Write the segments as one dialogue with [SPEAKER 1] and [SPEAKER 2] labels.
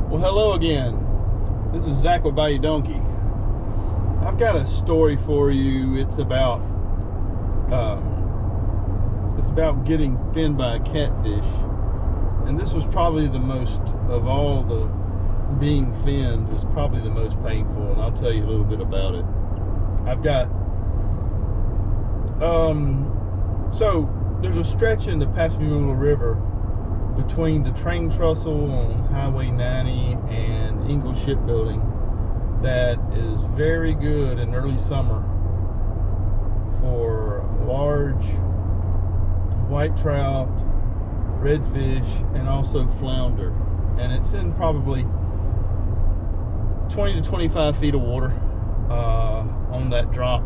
[SPEAKER 1] Well, hello again. This is Zach with Bayou Donkey. I've got a story for you. It's about getting finned by a catfish, and this was probably the most of all the being finned is probably the most painful, and I'll tell you a little bit about it. I've got so there's a stretch in the Pascagoula River between the train trestle on Highway 90 and Ingalls Shipbuilding that is very good in early summer for large white trout, redfish, and also flounder. And it's in probably 20 to 25 feet of water on that drop.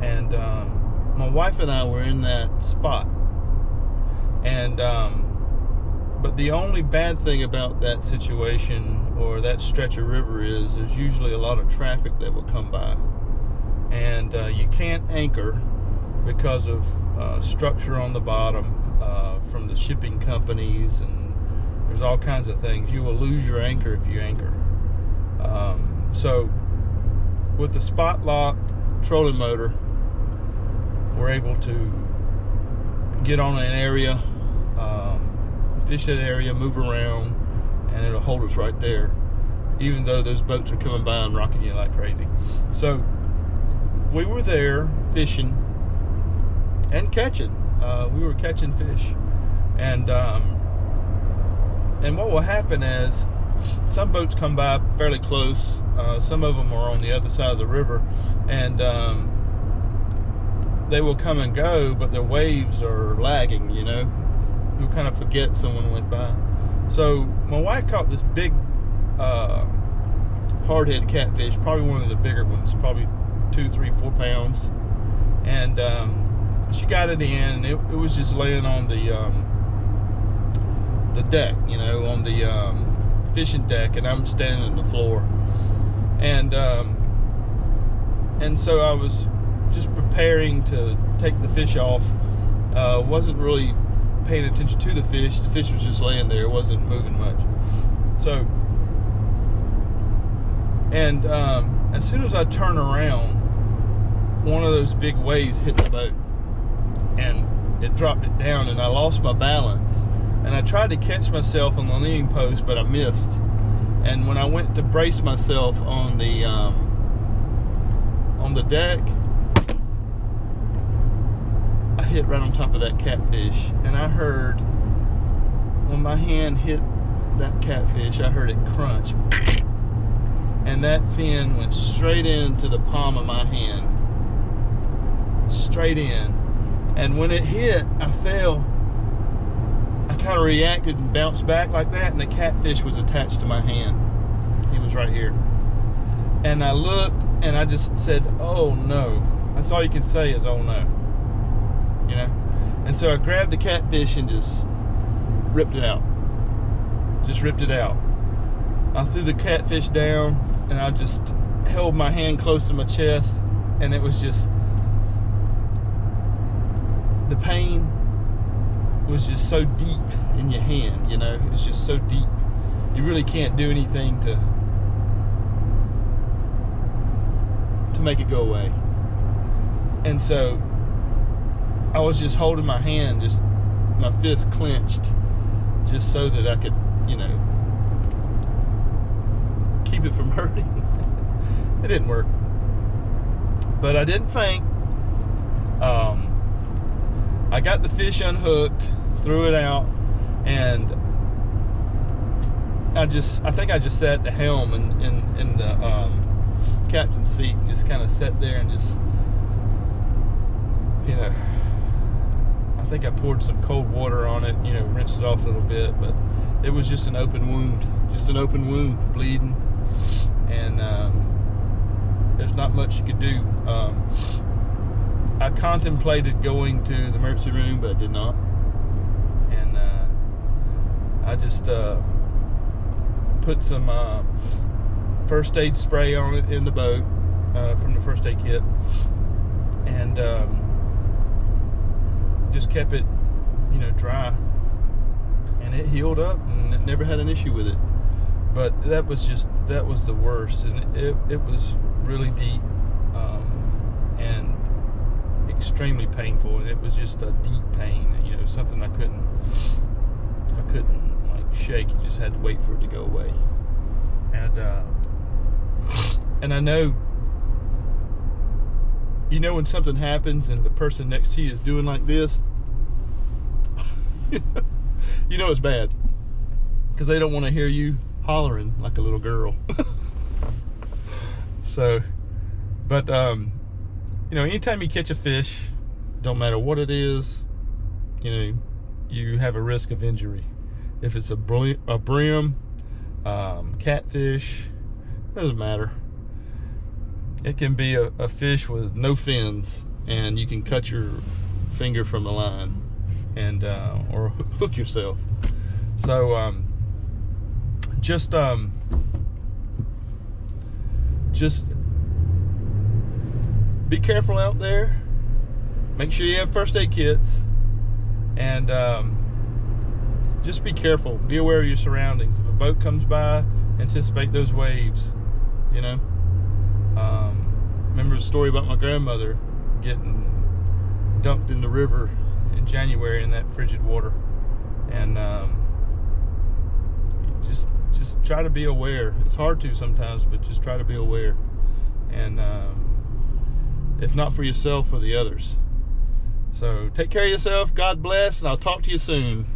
[SPEAKER 1] And my wife and I were in that spot. And but the only bad thing about that situation or that stretch of river is there's usually a lot of traffic that will come by, and you can't anchor because of structure on the bottom from the shipping companies, and there's all kinds of things. You will lose your anchor if you anchor. So with the spot lock trolling motor, we're able to get on an area, fish that area, move around, and it'll hold us right there, even though those boats are coming by and rocking you like crazy. So we were there fishing and catching. We were catching fish, and what will happen is some boats come by fairly close. Some of them are on the other side of the river, and they will come and go, but their waves are lagging, you know. You'll kind of forget someone went by. So my wife caught this big hardhead catfish, probably one of the bigger ones, probably 2, 3, 4 pounds. And she got it in, and it was just laying on the deck, you know, on the fishing deck, and I'm standing on the floor. And so I was just preparing to take the fish off. Wasn't really paying attention to the fish. The fish was just laying there, it wasn't moving much. So, and as soon as I turn around, one of those big waves hit the boat, and it dropped it down, and I lost my balance. And I tried to catch myself on the leaning post, but I missed. And when I went to brace myself on the deck, I hit right on top of that catfish, and I heard, when my hand hit that catfish, I heard it crunch, and that fin went straight into the palm of my hand, straight in. And when it hit, I fell. I kind of reacted and bounced back like that, and the catfish was attached to my hand. He was right here. And I looked, and I just said, oh no. That's all you can say is, oh no. You know? And so I grabbed the catfish and just ripped it out. Just ripped it out. I threw the catfish down, and I just held my hand close to my chest, and it was just, the pain was just so deep in your hand, you know? It's just so deep. You really can't do anything to make it go away. And so I was just holding my hand, just my fist clenched, just so that I could, you know, keep it from hurting. It didn't work, but I didn't faint. I got the fish unhooked, threw it out, and I think I just sat at the helm in the captain's seat and just kind of sat there and just, you know, I think I poured some cold water on it, you know, rinsed it off a little bit, but it was just an open wound, bleeding, and there's not much you could do. I contemplated going to the emergency room, but I did not. And I just put some first aid spray on it in the boat from the first aid kit, and just kept it, you know, dry, and it healed up, and it never had an issue with it. but that was the worst, and it was really deep, and extremely painful, and it was just a deep pain, something I couldn't like shake. You just had to wait for it to go away. And I know, when something happens and the person next to you is doing like this, it's bad, because they don't want to hear you hollering like a little girl. So, but anytime you catch a fish, don't matter what it is, you have a risk of injury. If it's a brim, catfish, doesn't matter. It can be a fish with no fins, and you can cut your finger from the line, and or hook yourself. So just be careful out there. Make sure you have first aid kits, and just be careful. Be aware of your surroundings. If a boat comes by, anticipate those waves. Remember the story about my grandmother getting dumped in the river in January in that frigid water, and just try to be aware. It's hard to sometimes, but just try to be aware, and if not for yourself, for the others. So take care of yourself. God bless, and I'll talk to you soon.